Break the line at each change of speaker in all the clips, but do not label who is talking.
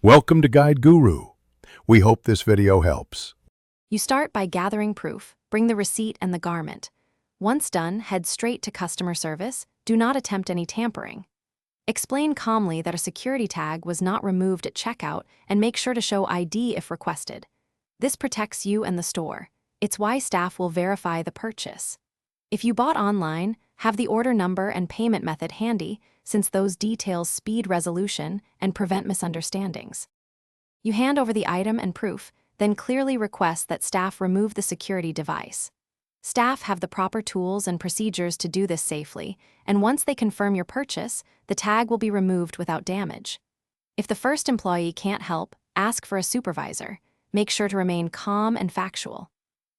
Welcome to Guide Guru. We hope this video helps.
You start by gathering proof. Bring the receipt and the garment. Once done, head straight to customer service. Do not attempt any tampering. Explain calmly that a security tag was not removed at checkout and make sure to show ID if requested. This protects you and the store. It's why staff will verify the purchase. If you bought online, have the order number and payment method handy, since those details speed resolution and prevent misunderstandings. You hand over the item and proof, then clearly request that staff remove the security device. Staff have the proper tools and procedures to do this safely, and once they confirm your purchase, the tag will be removed without damage. If the first employee can't help, ask for a supervisor. Make sure to remain calm and factual.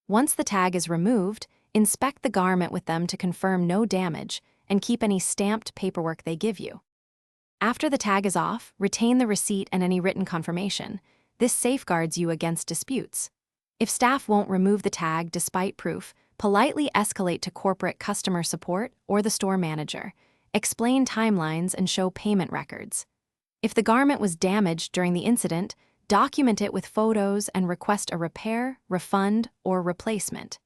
Once the tag is removed, inspect the garment with them to confirm no damage and keep any stamped paperwork they give you. After the tag is off, retain the receipt and any written confirmation. This safeguards you against disputes. If staff won't remove the tag despite proof, politely escalate to corporate customer support or the store manager. Explain timelines and show payment records. If the garment was damaged during the incident, document it with photos and request a repair, refund, or replacement.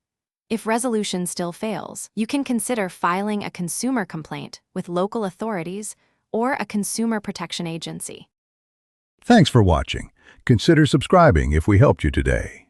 If resolution still fails, you can consider filing a consumer complaint with local authorities or a consumer protection agency.
Thanks for watching. Consider subscribing if we helped you today.